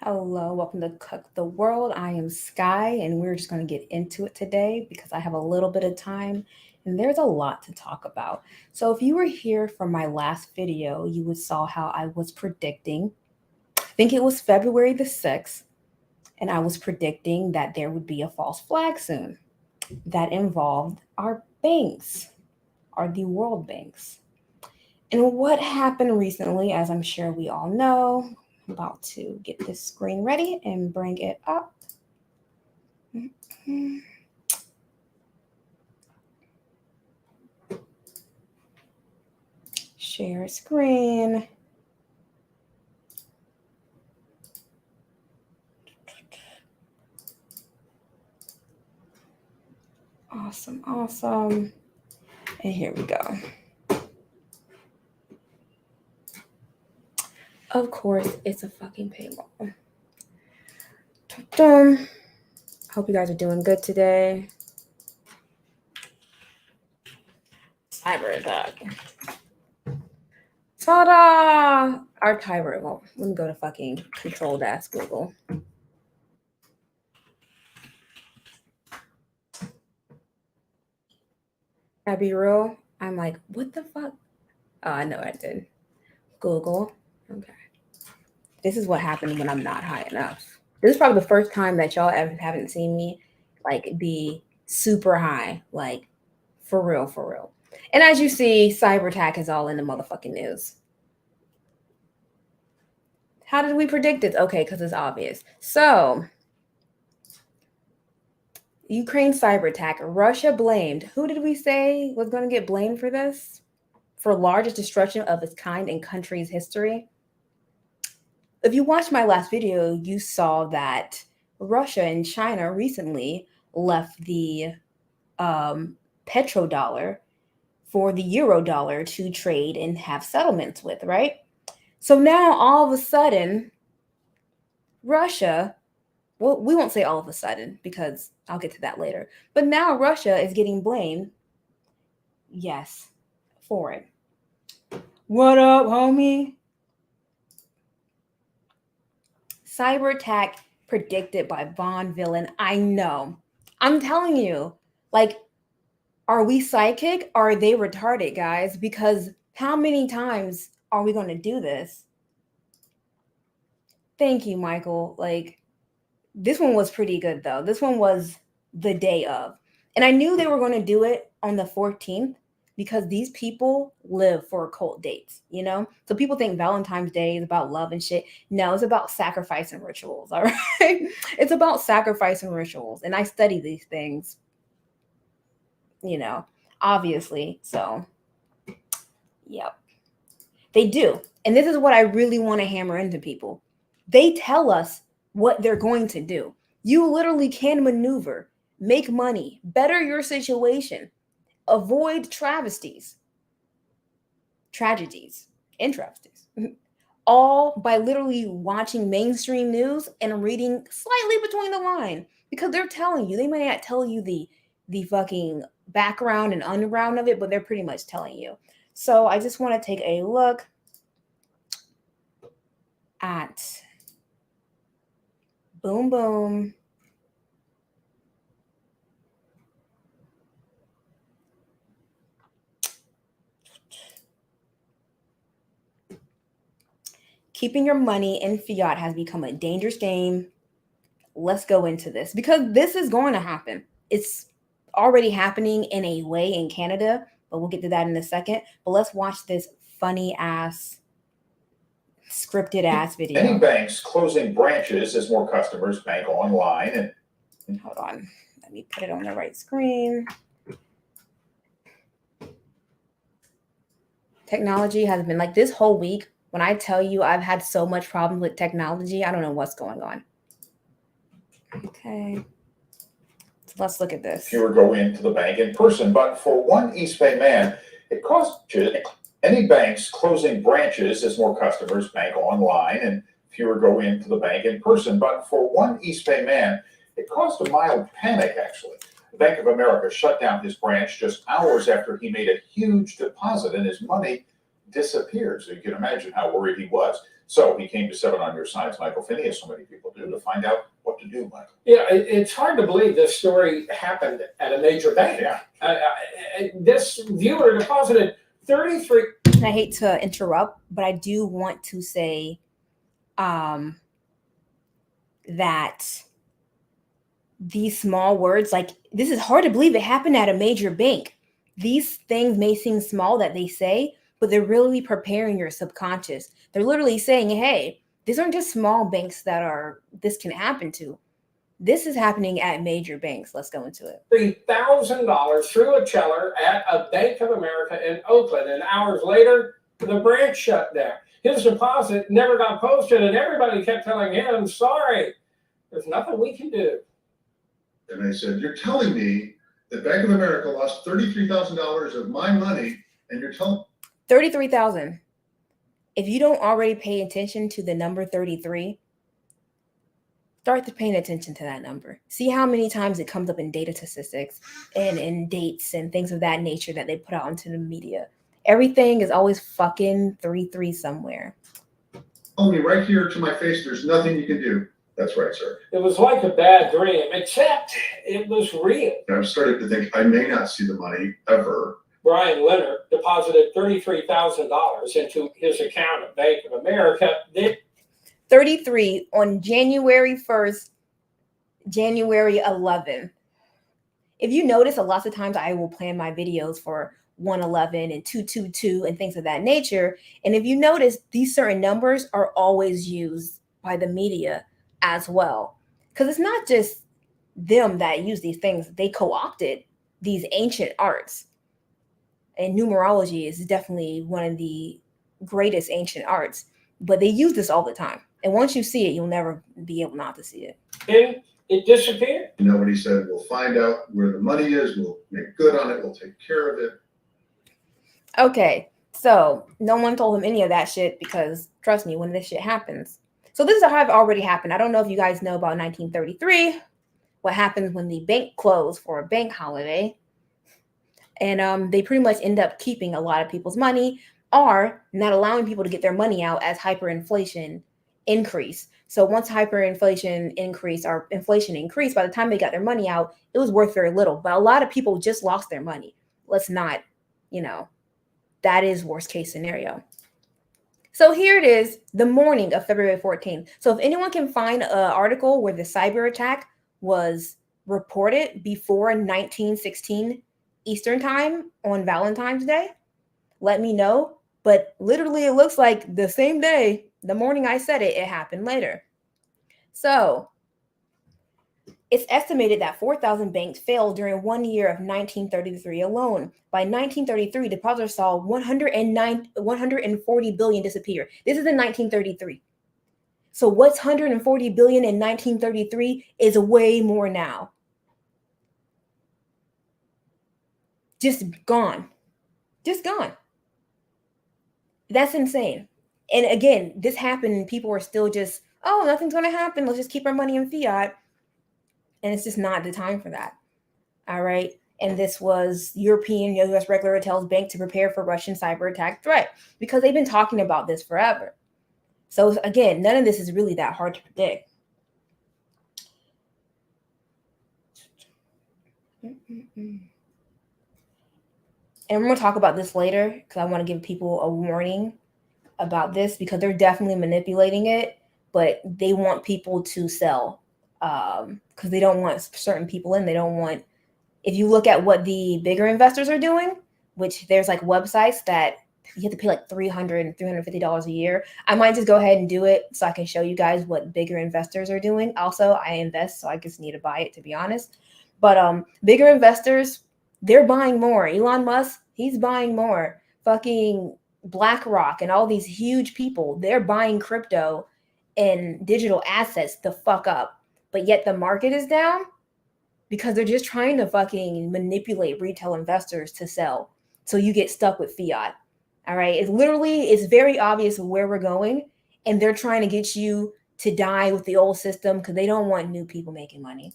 Hello, welcome to Cook the World. I am Sky, and we're just going to get into it today because I have a little bit of time and there's a lot to talk about. So, if you were here from my last video, you would saw how I was predicting. I think it was February the 6th, and I was predicting that there would be a false flag soon that involved our banks, are the world banks. And what happened recently, as I'm sure we all know, I'm about to get this screen ready and bring it up. Share screen. Awesome. And here we go. Of course, it's a fucking paywall. Hope you guys are doing good today. Cyber attack. Ta-da! Archive remote. Let me go to fucking Control-Google. I'd be real. I'm like, what the fuck? Oh, I know I did. Google. Okay. This is what happened when I'm not high enough. This is probably the first time that y'all ever haven't seen me like be super high, like for real. And as you see, cyber attack is all in the motherfucking news. How did we predict it? Okay, because it's obvious. So, Ukraine cyber attack. Russia blamed. Who did we say was going to get blamed for this? For largest destruction of its kind in country's history? If you watched my last video, you saw that Russia and China recently left the petrodollar for the euro dollar to trade and have settlements with, right? So now all of a sudden, Russia, well, we won't say all of a sudden because I'll get to that later, but now Russia is getting blamed, yes, for it. What up, homie? Cyber attack predicted by Von Villain. I know. I'm telling you, like, are we psychic or are they retarded, guys? Because how many times are we going to do this? Thank you, Michael. Like, this one was pretty good, though. This one was the day of. And I knew they were going to do it on the 14th because these people live for occult dates, you know? So people think Valentine's Day is about love and shit. No, it's about sacrifice and rituals, all right? It's about sacrifice and rituals. And I study these things, you know, obviously. So, yep. They do. And this is what I really want to hammer into people. They tell us what they're going to do. You literally can maneuver, make money, better your situation, avoid tragedies, and travesties, all by literally watching mainstream news and reading slightly between the line because they're telling you. They may not tell you the fucking background and underground of it, but they're pretty much telling you. So I just want to take a look at boom. Keeping your money in fiat has become a dangerous game. Let's go into this because this is going to happen. It's already happening in a way in Canada, but we'll get to that in a second. But let's watch this funny ass, scripted ass video. Many banks closing branches as more customers bank online. And hold on, let me put it on the right screen. Technology has been like this whole week. When I tell you I've had so much problem with technology, I don't know what's going on. Okay. So let's look at this. Fewer go into the bank in person, but for one East Bay man, it costs any banks closing branches as more customers bank online and fewer go into the bank in person. But for one East Bay man, it caused a mild panic, actually. The Bank of America shut down his branch just hours after he made a huge deposit and his money disappeared. So you can imagine how worried he was. So he came to 7 on Your Side's Michael Finney, as so many people do, to find out what to do, Michael. Yeah, it's hard to believe this story happened at a major bank. Yeah. This viewer deposited 33. I hate to interrupt, but I do want to say that these small words, like, this is hard to believe it happened at a major bank. These things may seem small that they say, but they're really preparing your subconscious. They're literally saying, hey, these aren't just small banks this can happen to. This is happening at major banks. Let's go into it. $3,000 through a teller at a Bank of America in Oakland, and hours later, the branch shut down. His deposit never got posted, and everybody kept telling him, sorry, there's nothing we can do. And I said, you're telling me that Bank of America lost $33,000 of my money, and you're telling... 33,000. If you don't already pay attention to the number 33, start to paying attention to that number. See how many times it comes up in data statistics and in dates and things of that nature that they put out into the media. Everything is always fucking 33 somewhere. Telling me right here to my face, there's nothing you can do. That's right, sir. It was like a bad dream, except it was real. I've started to think I may not see the money ever. Brian Leonard deposited $33,000 into his account at Bank of America. 33 on January 1st, January 11th. If you notice, a lot of times I will plan my videos for 111 and 222 and things of that nature. And if you notice, these certain numbers are always used by the media as well. Because it's not just them that use these things. They co-opted these ancient arts. And numerology is definitely one of the greatest ancient arts. But they use this all the time. And once you see it, you'll never be able not to see it. And it disappeared. Nobody said, we'll find out where the money is, we'll make good on it, we'll take care of it. Okay, so no one told him any of that shit because, trust me, when this shit happens. So this is how it already happened. I don't know if you guys know about 1933, what happens when the bank closed for a bank holiday. And they pretty much end up keeping a lot of people's money or not allowing people to get their money out as hyperinflation increase. So once hyperinflation increased or inflation increased, by the time they got their money out, it was worth very little. But a lot of people just lost their money. Let's not, that is worst case scenario. So here it is, the morning of February 14th. So if anyone can find an article where the cyber attack was reported before 1916 Eastern time on Valentine's Day, let me know. But literally, it looks like the same day, the morning I said it, it happened later. So it's estimated that 4,000 banks failed during 1 year of 1933 alone. By 1933, depositors saw 140 billion disappear. This is in 1933. So what's 140 billion in 1933 is way more now. Just gone. Just gone. That's insane. And again, this happened and people were still just, oh, nothing's going to happen. Let's just keep our money in fiat. And it's just not the time for that. All right. And this was European U.S. regulator tells bank to prepare for Russian cyber attack threat because they've been talking about this forever. So again, none of this is really that hard to predict. And we're going to talk about this later because I want to give people a warning about this because they're definitely manipulating it, but they want people to sell because they don't want certain people in. They don't want, if you look at what the bigger investors are doing, which there's like websites that you have to pay like $300 and $350 a year. I might just go ahead and do it so I can show you guys what bigger investors are doing. Also, I invest, so I just need to buy it, to be honest. But bigger investors, they're buying more. Elon Musk, he's buying more. Fucking BlackRock and all these huge people, they're buying crypto and digital assets the fuck up. But yet the market is down because they're just trying to fucking manipulate retail investors to sell. So you get stuck with fiat. All right. It's very obvious where we're going. And they're trying to get you to die with the old system because they don't want new people making money.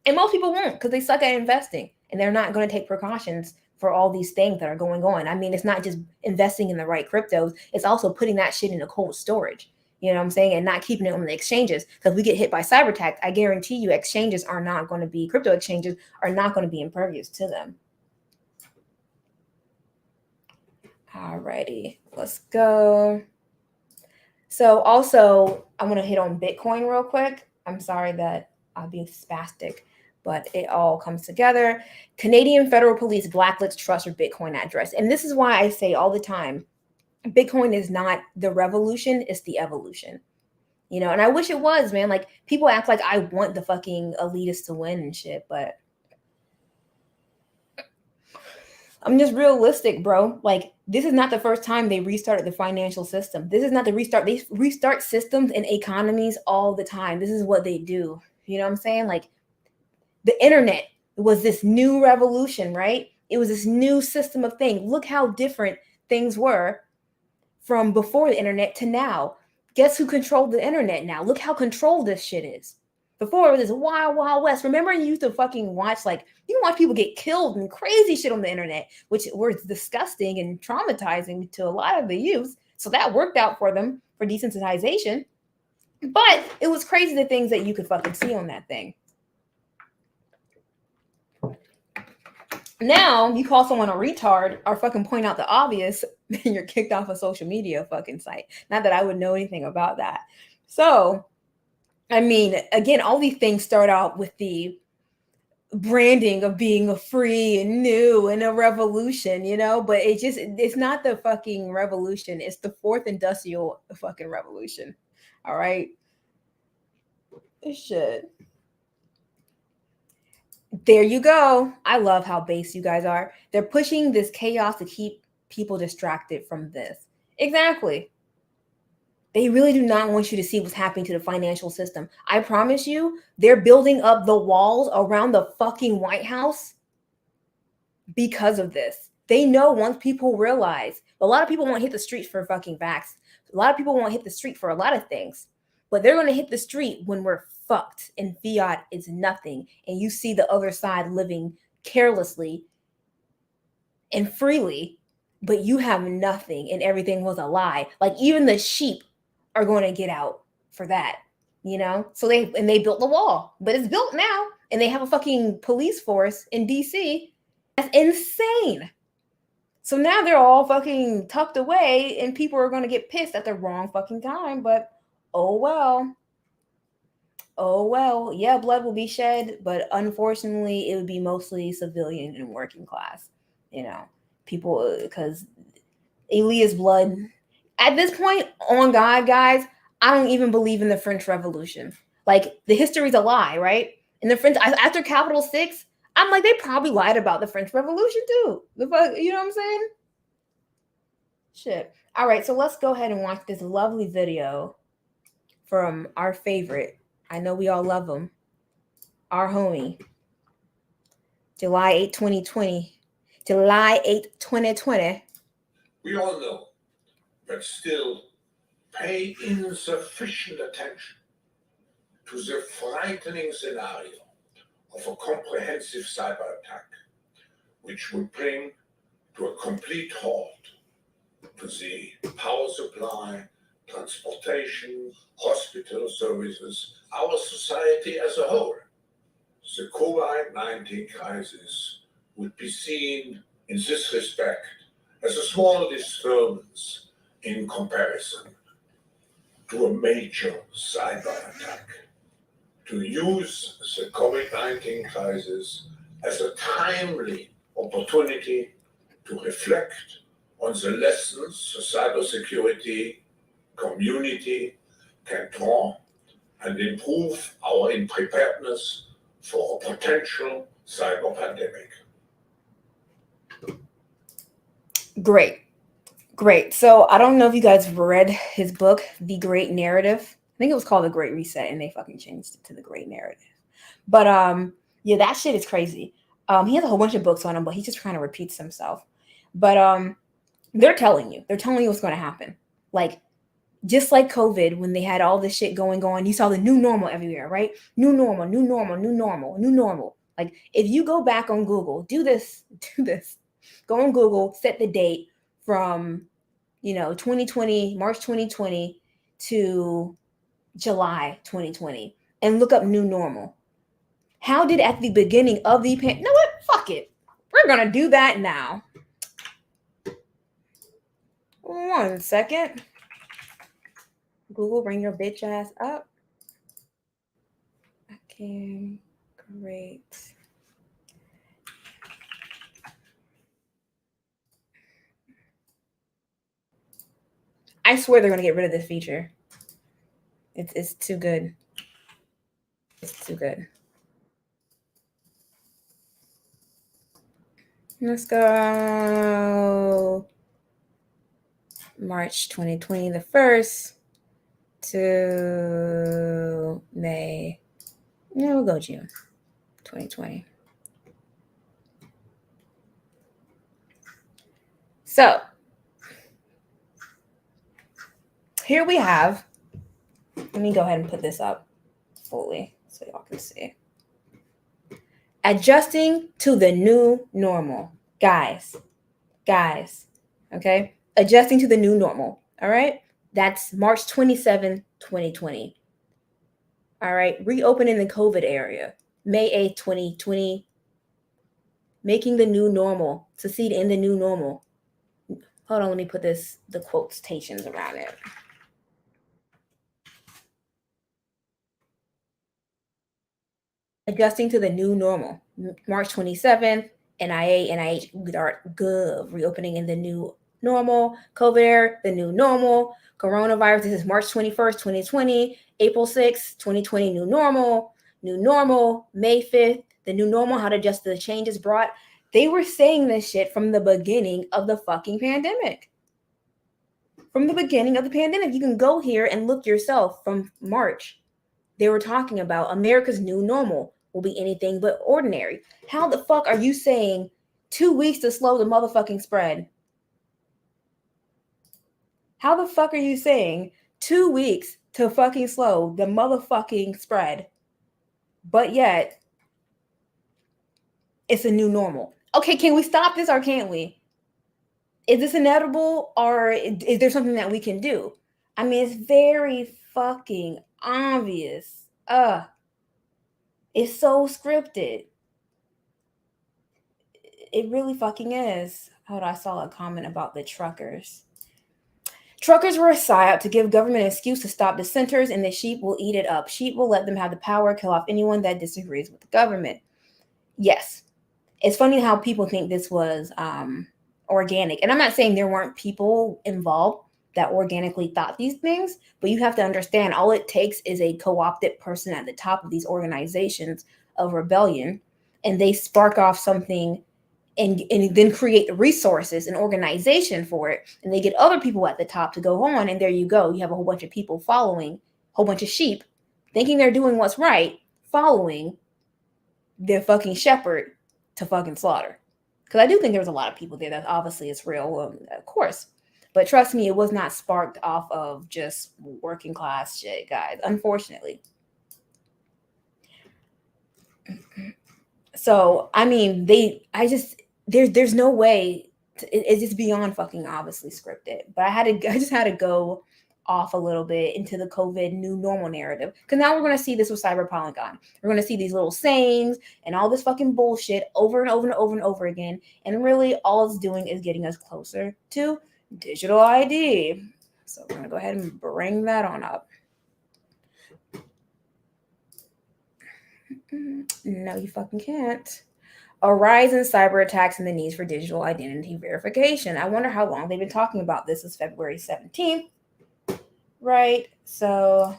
And most people won't because they suck at investing and they're not going to take precautions for all these things that are going on. I mean, it's not just investing in the right cryptos. It's also putting that shit in a cold storage. You know what I'm saying? And not keeping it on the exchanges, because we get hit by cyber attack. I guarantee you exchanges are not going to be, crypto exchanges are not going to be impervious to them. Alrighty, let's go. So also, I want to hit on Bitcoin real quick. I'm sorry that I'll be spastic, but it all comes together. Canadian Federal Police blacklist trusted Bitcoin address. And this is why I say all the time, Bitcoin is not the revolution, it's the evolution. You know, and I wish it was, man. Like, people act like I want the fucking elitists to win and shit, but I'm just realistic, bro. Like, this is not the first time they restarted the financial system. This is not the restart. They restart systems and economies all the time. This is what they do. You know what I'm saying? Like, the internet was this new revolution, right? It was this new system of things. Look how different things were from before the internet to now. Guess who controlled the internet now? Look how controlled this shit is. Before, it was this wild, wild west. Remember, you used to fucking watch, like, you can watch people get killed and crazy shit on the internet, which was disgusting and traumatizing to a lot of the youth. So that worked out for them for desensitization. But it was crazy the things that you could fucking see on that thing. Now, you call someone a retard or fucking point out the obvious, and you're kicked off a social media fucking site. Not that I would know anything about that. So, I mean, again, all these things start out with the branding of being a free and new and a revolution, you know, but it's not the fucking revolution. It's the fourth industrial fucking revolution. All right. Shit. There you go. I love how base you guys are. They're pushing this chaos to keep people distracted from this. Exactly. They really do not want you to see what's happening to the financial system. I promise you, they're building up the walls around the fucking White House because of this. They know once people realize, a lot of people won't hit the streets for fucking vax. A lot of people won't hit the street for a lot of things, but they're going to hit the street when we're fucked and fiat is nothing. And you see the other side living carelessly and freely, but you have nothing and everything was a lie. Like, even the sheep are going to get out for that, you know? So they built the wall, but it's built now, and they have a fucking police force in DC. That's insane. So now they're all fucking tucked away, and people are going to get pissed at the wrong fucking time, but oh well. Oh well. Yeah, blood will be shed, but unfortunately it would be mostly civilian and working class, you know, people, because Elia's blood at this point, on God, guys, I don't even believe in the French Revolution. Like, the history's a lie, right? And the French, after Capital 6, I'm like, they probably lied about the French Revolution too. The fuck, you know what I'm saying? Shit. All right, so let's go ahead and watch this lovely video from our favorite. I know we all love him. Our homie. July 8, 2020. July 8, 2020. We all know, but still pay insufficient attention to the frightening scenario of a comprehensive cyber attack, which would bring to a complete halt to the power supply, transportation, hospital services, our society as a whole. The Covid19 crisis would be seen in this respect as a small disturbance in comparison to a major cyber attack. To use the Covid-19 crisis as a timely opportunity to reflect on the lessons the cybersecurity community can draw and improve our preparedness for a potential cyber pandemic. Great. So I don't know if you guys have read his book, The Great Narrative. I think it was called The Great Reset, and they fucking changed it to The Great Narrative. But yeah, that shit is crazy. He has a whole bunch of books on him, but he just kind of repeats himself. But they're telling you what's going to happen. Like, just like COVID, when they had all this shit going on, you saw the new normal everywhere, right? New normal. Like, if you go back on Google, do this. Go on Google, set the date from, 2020, March 2020 to July 2020 and look up new normal. How did at the beginning of the pandemic? You know what? Fuck it. We're going to do that now. 1 second. Google, bring your bitch ass up. Okay, great. I swear they're going to get rid of this feature. It's too good. It's too good. Let's go. March 2020, the 1st to May. No, we'll go June 2020. So here we have, let me go ahead and put this up fully so y'all can see. Adjusting to the new normal. Guys, okay? Adjusting to the new normal, all right? That's March 27, 2020. All right, reopening the COVID area, May 8th, 2020. Making the new normal, succeed in the new normal. Hold on, let me put the quotations around it. Adjusting to the new normal, March 27th, NIA, NIH, Gov, reopening in the new normal, COVID era, the new normal, coronavirus, this is March 21st, 2020, April 6th, 2020, new normal, May 5th, the new normal, how to adjust to the changes brought. They were saying this shit from the beginning of the fucking pandemic. From the beginning of the pandemic, you can go here and look yourself from March. They were talking about America's new normal will be anything but ordinary. How the fuck are you saying 2 weeks to slow the motherfucking spread? How the fuck are you saying 2 weeks to fucking slow the motherfucking spread? But yet, it's a new normal. Okay, can we stop this or can't we? Is this inevitable or is there something that we can do? I mean, it's very fucking obvious. It's so scripted. It really fucking is. Hold on, I saw a comment about the truckers. Truckers were a psyop to give government an excuse to stop dissenters, and the sheep will eat it up. Sheep will let them have the power, kill off anyone that disagrees with the government. Yes. It's funny how people think this was organic. And I'm not saying there weren't people involved that organically thought these things, but you have to understand all it takes is a co-opted person at the top of these organizations of rebellion, and they spark off something and then create the resources and organization for it, and they get other people at the top to go on, and there you go. You have a whole bunch of people following, a whole bunch of sheep, thinking they're doing what's right, following their fucking shepherd to fucking slaughter. Because I do think there was a lot of people there that obviously is real, of course. But trust me, it was not sparked off of just working class shit, guys, unfortunately. So, I mean, there's no way, it's just beyond fucking obviously scripted. But I just had to go off a little bit into the COVID new normal narrative. Because now we're going to see this with Cyberpunk. We're going to see these little sayings and all this fucking bullshit over and over and over and over again. And really all it's doing is getting us closer to digital ID. So we're going to go ahead and bring that on up. No, you fucking can't. A rise in cyber attacks and the needs for digital identity verification. I wonder how long they've been talking about this. Is February 17th. Right, so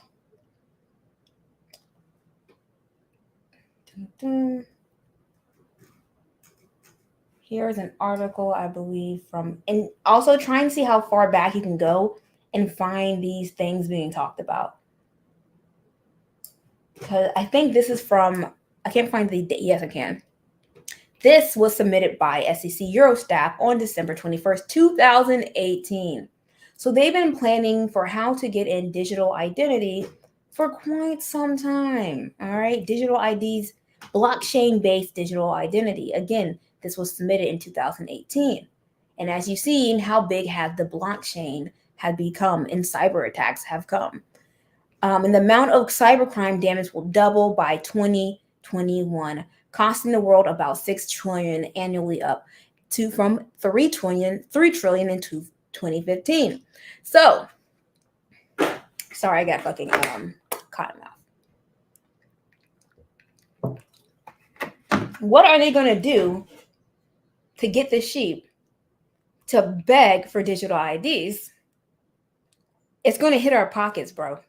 here's an article, I believe, from, and also try and see how far back you can go and find these things being talked about. Because I think this is from, I can't find the, yes, I can. This was submitted by SEC Eurostaff on December 21st, 2018. So they've been planning for how to get in digital identity for quite some time. All right. Digital IDs, blockchain-based digital identity. Again, this was submitted in 2018. And as you've seen, how big has the blockchain had become and cyber attacks have come. And the amount of cybercrime damage will double by 2021, costing the world about $6 trillion annually, up to from $3 trillion in 2015. So, sorry, I got fucking cotton mouth. What are they gonna do to get the sheep to beg for digital IDs? It's gonna hit our pockets, bro.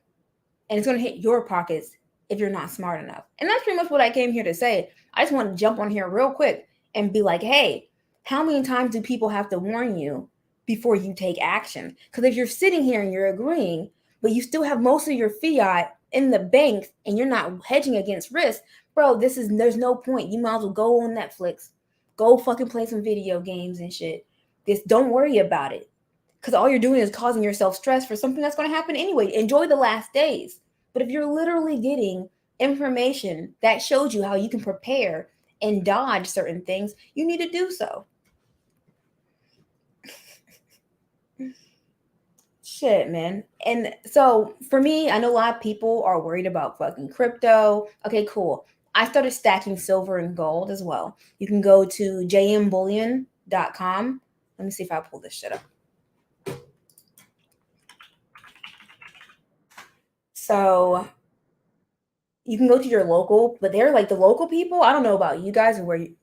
And it's going to hit your pockets if you're not smart enough. And that's pretty much what I came here to say. I just want to jump on here real quick and be like, hey, how many times do people have to warn you before you take action? Because if you're sitting here and you're agreeing, but you still have most of your fiat in the bank and you're not hedging against risk, bro, there's no point. You might as well go on Netflix, go fucking play some video games and shit. Just don't worry about it. Because all you're doing is causing yourself stress for something that's going to happen anyway. Enjoy the last days. But if you're literally getting information that shows you how you can prepare and dodge certain things, you need to do so. Shit, man. And so for me, I know a lot of people are worried about fucking crypto. Okay, cool. I started stacking silver and gold as well. You can go to jmbullion.com. Let me see if I pull this shit up. So you can go to your local, but they're like the local people. I don't know about you guys and where you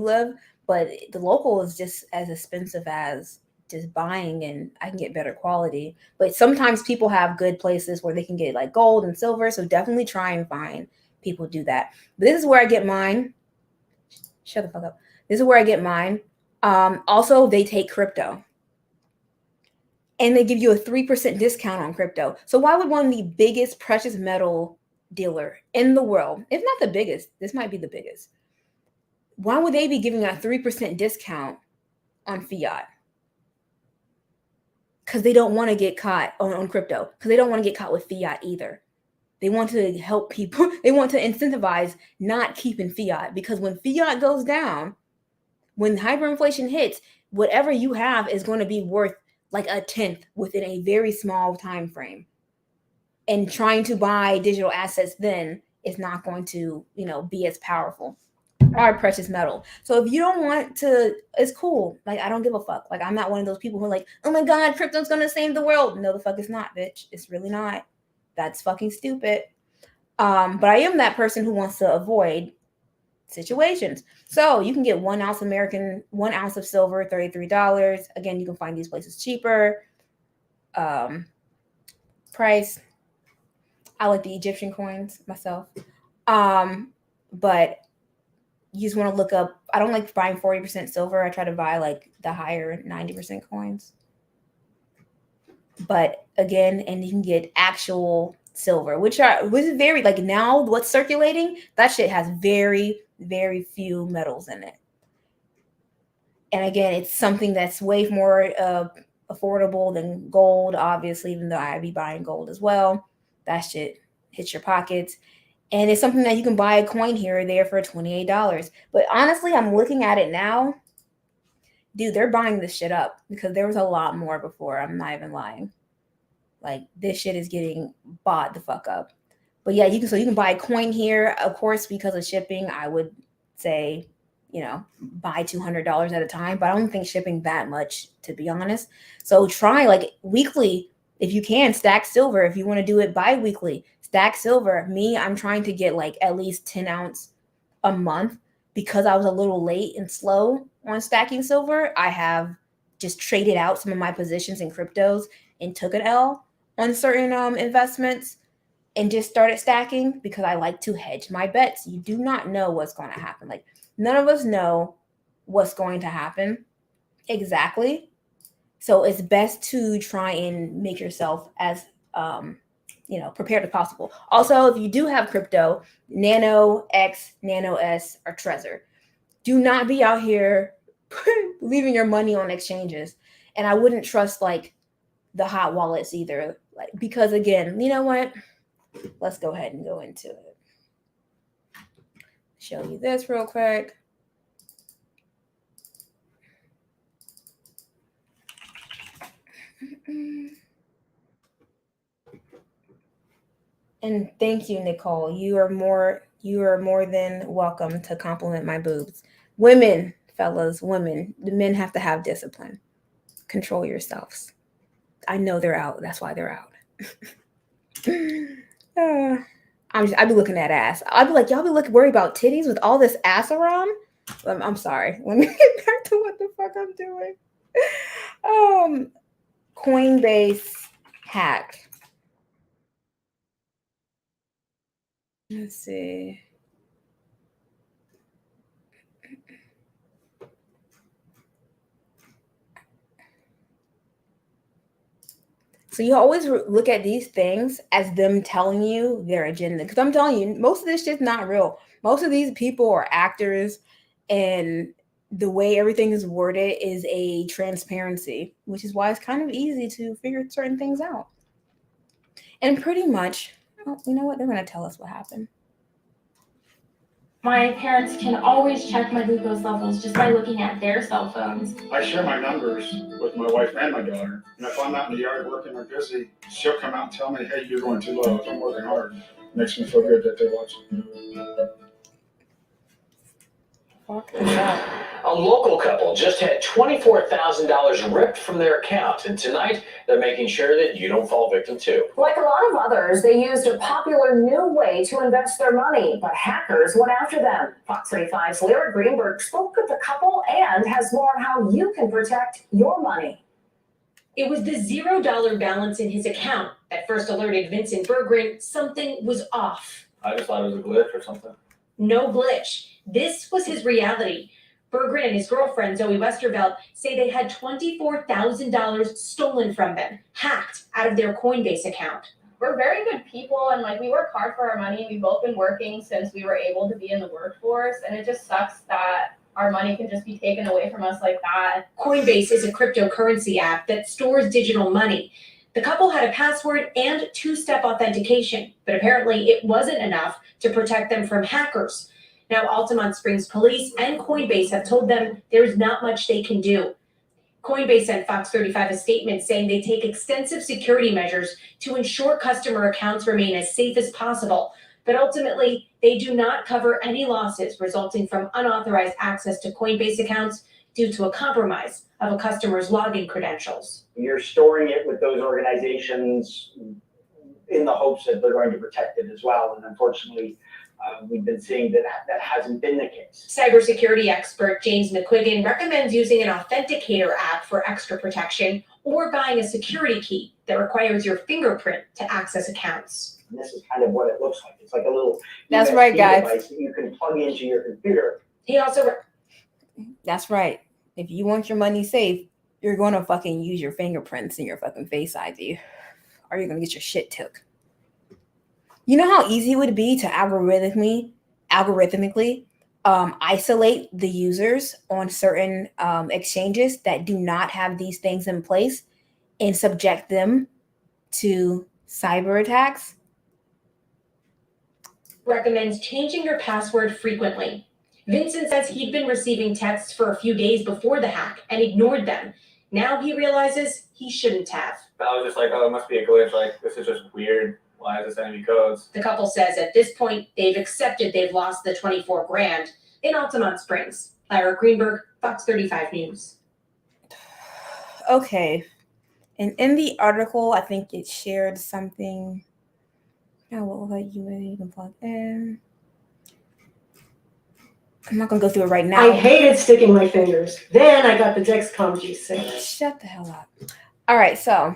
live, but the local is just as expensive as just buying, and I can get better quality. But sometimes people have good places where they can get like gold and silver. So definitely try and find people do that. But this is where I get mine. Shut the fuck up. This is where I get mine. Also, they take crypto. And they give you a 3% discount on crypto. So why would one of the biggest precious metal dealer in the world, if not the biggest, this might be the biggest, why would they be giving a 3% discount on fiat? Because they don't want to get caught on crypto. Because they don't want to get caught with fiat either. They want to help people. They want to incentivize not keeping fiat. Because when fiat goes down, when hyperinflation hits, whatever you have is going to be worth like a tenth within a very small time frame. And trying to buy digital assets then is not going to, be as powerful. Or precious metal. So if you don't want to, it's cool. Like, I don't give a fuck. Like, I'm not one of those people who are like, oh my God, crypto's gonna save the world. No, the fuck it's not, bitch. It's really not. That's fucking stupid. But I am that person who wants to avoid situations. So you can get 1 ounce of silver, $33. Again, you can find these places cheaper. Price. I like the Egyptian coins myself. But you just want to look up. I don't like buying 40% silver. I try to buy like the higher 90% coins. But again, and you can get actual silver, which is very, like, now what's circulating, that shit has very, very few metals in it. And again, it's something that's way more affordable than gold, obviously, even though I'd be buying gold as well. That shit hits your pockets. And it's something that you can buy a coin here or there for $28. But honestly, I'm looking at it now. Dude, they're buying this shit up because there was a lot more before. I'm not even lying. Like, this shit is getting bought the fuck up. But yeah, you can buy a coin here. Of course, because of shipping, I would say, buy $200 at a time. But I don't think shipping that much, to be honest. So try like weekly, if you can, stack silver. If you want to do it bi-weekly, stack silver. Me, I'm trying to get like at least 10 ounce a month because I was a little late and slow on stacking silver. I have just traded out some of my positions in cryptos and took an L on certain investments and just started stacking because I like to hedge my bets. You do not know what's going to happen. Like, none of us know what's going to happen exactly. So it's best to try and make yourself as prepared as possible. Also, if you do have crypto, Nano X, Nano S, or Trezor, do not be out here leaving your money on exchanges. And I wouldn't trust like the hot wallets either, like, because again, you know what? Let's go ahead and go into it. Show you this real quick. And thank you, Nicole. You are more than welcome to compliment my boobs. Women, fellas, women, the men have to have discipline. Control yourselves. I know they're out. That's why they're out. I'd be looking at ass. I'd be like, y'all be worried about titties with all this ass around? I'm sorry. Let me get back to what the fuck I'm doing. Coinbase hack. Let's see. So you always look at these things as them telling you their agenda. Because I'm telling you, most of this shit's not real. Most of these people are actors, and the way everything is worded is a transparency, which is why it's kind of easy to figure certain things out. And pretty much, oh, you know what? They're going to tell us what happened. My parents can always check my glucose levels just by looking at their cell phones. I share my numbers with my wife and my daughter. And if I'm out in the yard working or busy, she'll come out and tell me, hey, you're going too low. I'm working hard. It makes me feel good that they're watching. A local couple just had $24,000 ripped from their account, and tonight they're making sure that you don't fall victim to. Like a lot of others, they used a popular new way to invest their money, but hackers went after them. Fox 35's Lyra Greenberg spoke with the couple and has more on how you can protect your money. It was the $0 balance in his account that first alerted Vincent Berggren something was off. I just thought it was a glitch or something. No glitch. This was his reality. Berggren and his girlfriend, Zoe Westervelt, say they had $24,000 stolen from them, hacked out of their Coinbase account. We're very good people, and we work hard for our money. We've both been working since we were able to be in the workforce, and it just sucks that our money can just be taken away from us like that. Coinbase is a cryptocurrency app that stores digital money. The couple had a password and two-step authentication, but apparently it wasn't enough to protect them from hackers. Now, Altamont Springs police and Coinbase have told them there's not much they can do. Coinbase sent Fox 35 a statement saying they take extensive security measures to ensure customer accounts remain as safe as possible, but ultimately they do not cover any losses resulting from unauthorized access to Coinbase accounts due to a compromise of a customer's login credentials. You're storing it with those organizations in the hopes that they're going to protect it as well, and unfortunately, we've been seeing that hasn't been the case. Cybersecurity expert James McQuiggan recommends using an authenticator app for extra protection or buying a security key that requires your fingerprint to access accounts. And this is kind of what it looks like. It's like a little That's USB right, guys. device that you can plug into your computer. He also That's right. If you want your money safe, you're going to fucking use your fingerprints and your fucking Face ID, or you're going to get your shit took. You know how easy it would be to algorithmically isolate the users on certain exchanges that do not have these things in place and subject them to cyber attacks? recommends changing your password frequently. Vincent says he'd been receiving texts for a few days before the hack and ignored them. Now he realizes he shouldn't have. I was just like, oh, it must be a glitch. Like, this is just weird. Why is it sending me codes? The couple says at this point, they've accepted they've lost the 24 grand in Altamont Springs. Lyra Greenberg, Fox 35 News. Okay. And in the article, I think it shared something. Now, what will you can plug in? I'm not going to go through it right now. I hated sticking my fingers. Then I got the Dexcom G6. Shut the hell up. All right, so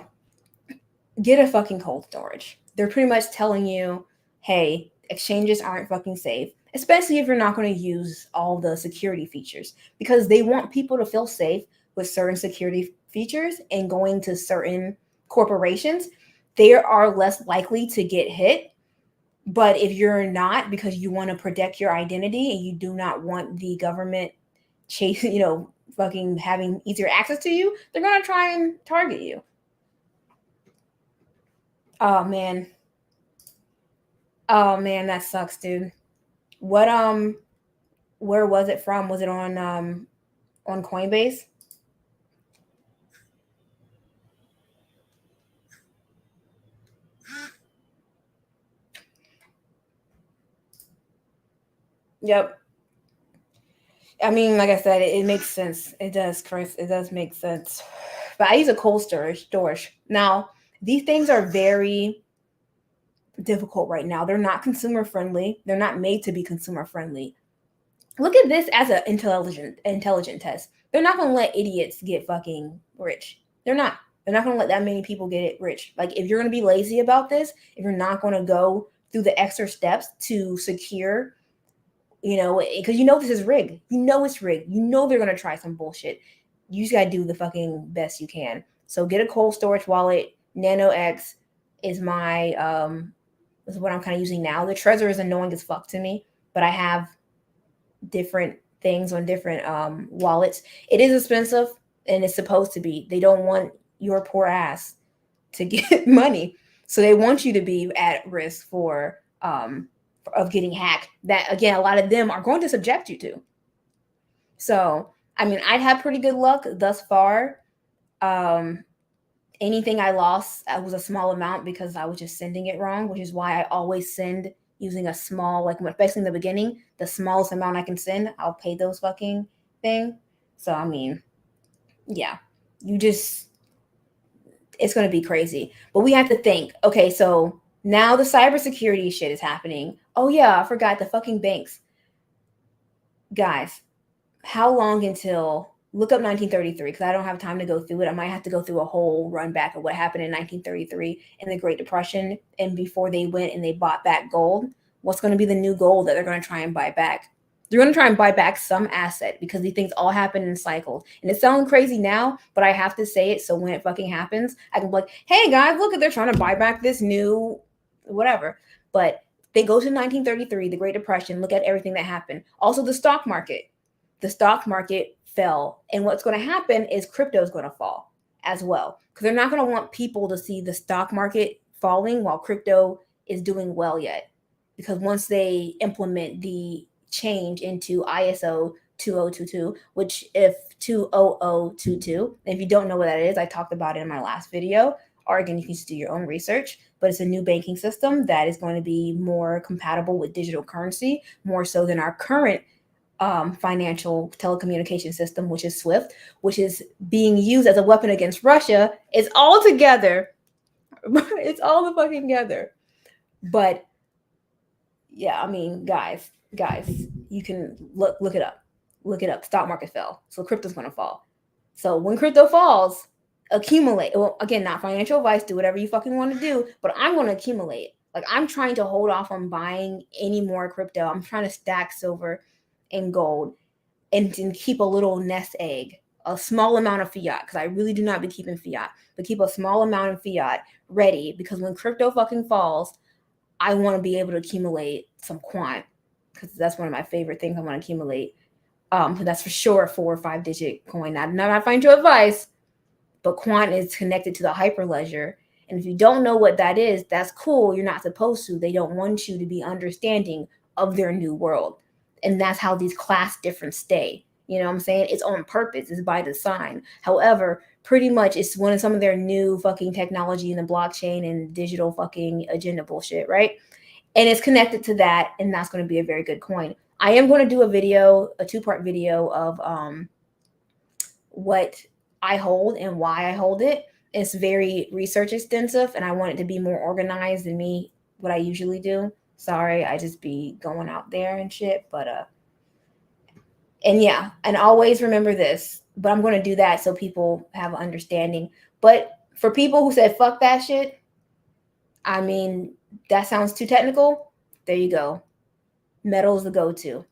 get a fucking cold storage. They're pretty much telling you, hey, exchanges aren't fucking safe, especially if you're not going to use all the security features, because they want people to feel safe with certain security features, and going to certain corporations, they are less likely to get hit. But if you're not, because you want to protect your identity and you do not want the government chasing, fucking having easier access to you, they're going to try and target you. Oh man, that sucks, dude. What where was it from? Was it on Coinbase? Yep. I mean, like I said, it makes sense. It does, Chris. It does make sense. But I use a cold storage. Now, these things are very difficult right now. They're not consumer friendly. They're not made to be consumer friendly. Look at this as an intelligent test. They're not going to let idiots get fucking rich. They're not. They're not going to let that many people get it rich. Like, if you're going to be lazy about this, if you're not going to go through the extra steps to secure, because this is rigged. It's rigged. They're going to try some bullshit. You just got to do the fucking best you can. So get a cold storage wallet. Nano X is my, is what I'm kind of using now. The Trezor is annoying as fuck to me, but I have different things on different wallets. It is expensive, and it's supposed to be. They don't want your poor ass to get money, so they want you to be at risk of getting hacked. That, again, a lot of them are going to subject you to. So I mean, I'd had pretty good luck thus far. Anything I lost was a small amount because I was just sending it wrong, which is why I always send using a small, especially in the beginning, the smallest amount I can send, I'll pay those fucking thing. So, I mean, yeah, it's going to be crazy. But we have to think, okay, so now the cybersecurity shit is happening. Oh, yeah, I forgot the fucking banks. Guys, how long until... Look up 1933 because I don't have time to go through it. I might have to go through a whole run back of what happened in 1933 in the Great Depression and before they went and they bought back gold. What's going to be the new gold that they're going to try and buy back? They're going to try and buy back some asset because these things all happen in cycles. And it sounds crazy now, but I have to say it so when it fucking happens, I can be like, hey guys, look, they're trying to buy back this new whatever. But they go to 1933, the Great Depression, look at everything that happened. Also the stock market. The stock market fell, and what's going to happen is crypto is going to fall as well, because they're not going to want people to see the stock market falling while crypto is doing well yet, because once they implement the change into ISO 2022, which if 20022, and if you don't know what that is, I talked about it in my last video, or again, you can just do your own research, but it's a new banking system that is going to be more compatible with digital currency, more so than our current financial telecommunication system, which is SWIFT, which is being used as a weapon against Russia. It's all together. It's all the fucking together. But yeah, I mean, guys, you can look it up. Look it up. Stock market fell. So crypto's going to fall. So when crypto falls, accumulate. Well, again, not financial advice. Do whatever you fucking want to do, but I'm going to accumulate. Like, I'm trying to hold off on buying any more crypto. I'm trying to stack silver and gold and keep a little nest egg, a small amount of fiat, because I really do not be keeping fiat, but keep a small amount of fiat ready, because when crypto fucking falls, I want to be able to accumulate some quant, because that's one of my favorite things I want to accumulate. But that's for sure a 4 or 5 digit coin. Not financial advice, but quant is connected to the hyperledger. And if you don't know what that is, that's cool. You're not supposed to. They don't want you to be understanding of their new world. And that's how these class difference stay. You know what I'm saying? It's on purpose. It's by design. However, pretty much it's one of some of their new fucking technology in the blockchain and digital fucking agenda bullshit, right? And it's connected to that, and that's going to be a very good coin. I am going to do a 2-part video of what I hold and why I hold it. It's very research extensive, and I want it to be more organized than what I usually do. Sorry, I just be going out there and shit, but and yeah, and always remember this, but I'm going to do that so people have an understanding. But for people who said fuck that shit, I mean, that sounds too technical. There you go. Metal is the go-to.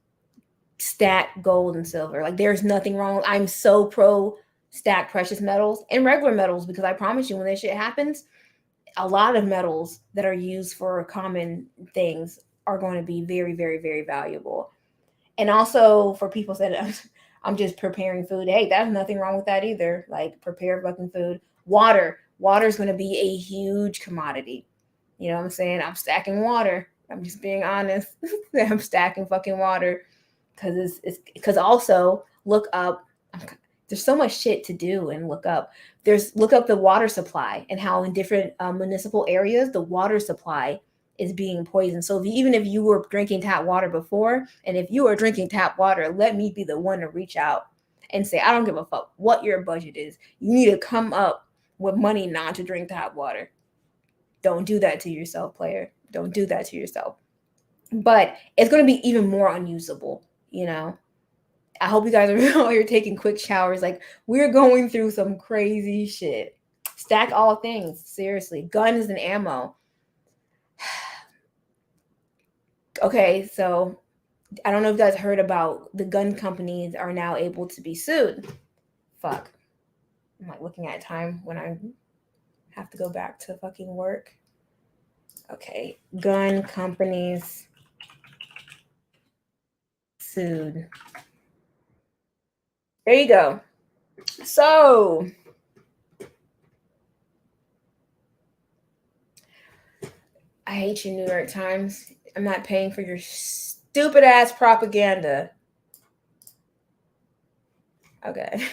Stack gold and silver. Like, there's nothing wrong. I'm so pro stack precious metals and regular metals, because I promise you, when this shit happens, a lot of metals that are used for common things are going to be very, very, very valuable. And also for people that I'm just preparing food. Hey, there's nothing wrong with that either. Like, prepare fucking food. Water is going to be a huge commodity. You know what I'm saying? I'm stacking water. I'm just being honest. I'm stacking fucking water because also look up. There's so much shit to do and look up. Look up the water supply and how in different municipal areas, the water supply is being poisoned. So even if you were drinking tap water before, and if you are drinking tap water, let me be the one to reach out and say, I don't give a fuck what your budget is. You need to come up with money not to drink tap water. Don't do that to yourself, player. Don't do that to yourself. But it's going to be even more unusable, you know? I hope you guys are all here taking quick showers. Like, we're going through some crazy shit. Stack all things. Seriously. Guns and ammo. Okay, so I don't know if you guys heard about the gun companies are now able to be sued. Fuck. I'm like looking at time when I have to go back to fucking work. Okay, gun companies sued. There you go. So I hate you, New York Times. I'm not paying for your stupid ass propaganda. Okay.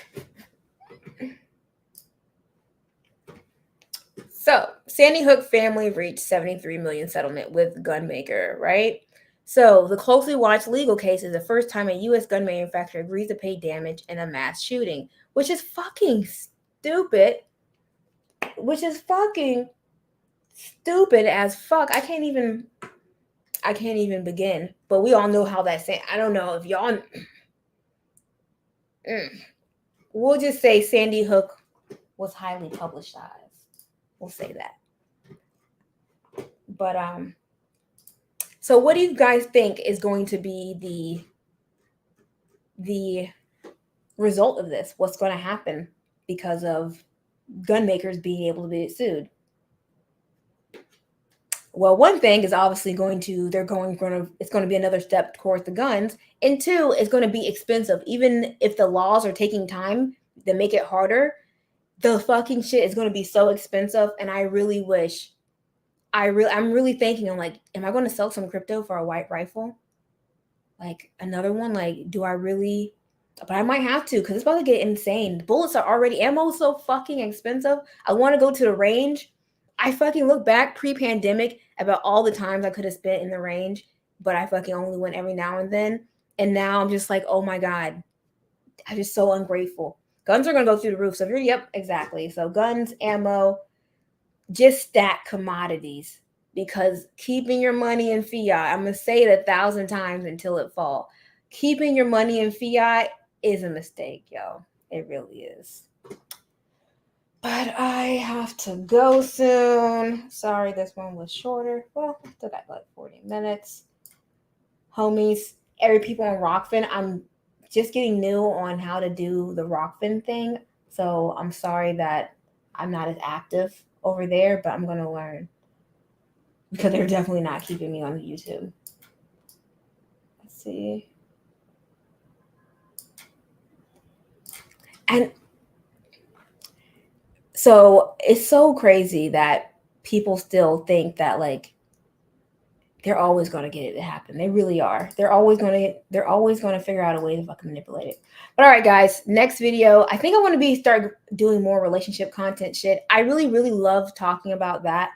So, Sandy Hook family reached $73 million settlement with gun maker, right? So, the closely watched legal case is the first time a U.S. gun manufacturer agrees to pay damage in a mass shooting, which is fucking stupid. Which is fucking stupid as fuck. I can't even begin. But we all know how that's saying. I don't know if y'all. We'll just say Sandy Hook was highly publicized. We'll say that. But so what do you guys think is going to be the result of this? What's going to happen because of gun makers being able to be sued? Well, one thing is obviously it's going to be another step towards the guns, and two, it's going to be expensive. Even if the laws are taking time to make it harder, the fucking shit is going to be so expensive. And I really wish, I'm really thinking, I'm like, am I going to sell some crypto for a white rifle? Like another one? Like, do I really? But I might have to, because it's about to get insane. Bullets are already, ammo is so fucking expensive. I want to go to the range. I fucking look back pre-pandemic about all the times I could have spent in the range, but I fucking only went every now and then. And now I'm just like, oh my God, I'm just so ungrateful. Guns are going to go through the roof. So if you're, yep, exactly. So guns, ammo, just stack commodities, because keeping your money in fiat, I'm going to say it 1,000 times until it fall. Keeping your money in fiat is a mistake, yo. It really is. But I have to go soon. Sorry, this one was shorter. Well, I still got like 40 minutes. Homies, every people on Rockfin, I'm just getting new on how to do the Rockfin thing. So I'm sorry that I'm not as active over there, but I'm going to learn. Because they're definitely not keeping me on YouTube. Let's see. And so it's so crazy that people still think that like they're always going to get it to happen. They really are. They're always going to figure out a way to fucking manipulate it. But all right, guys, next video, I think I want to start doing more relationship content shit. I really, really love talking about that.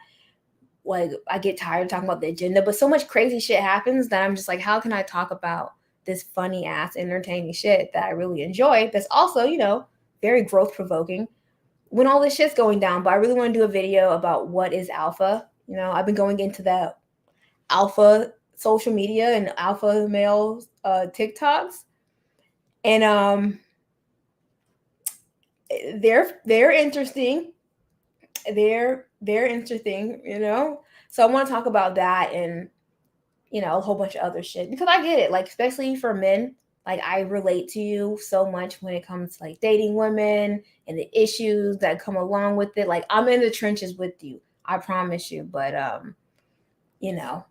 Like, I get tired of talking about the agenda, but so much crazy shit happens that I'm just like, how can I talk about this funny ass entertaining shit that I really enjoy? That's also, you know, very growth provoking when all this shit's going down. But I really want to do a video about what is alpha. You know, I've been going into that alpha social media and alpha male TikToks, and they're interesting. They're interesting, you know. So I want to talk about that and, you know, a whole bunch of other shit, because I get it. Like, especially for men, like I relate to you so much when it comes to like dating women and the issues that come along with it. Like, I'm in the trenches with you, I promise you. But you know,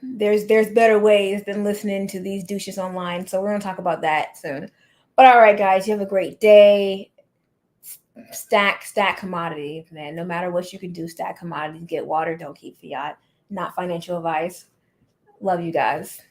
there's better ways than listening to these douches online. So we're gonna talk about that soon. But all right, guys, you have a great day. Stack commodities, man. No matter what you can do, stack commodities. Get water, don't keep fiat. Not financial advice. Love you guys.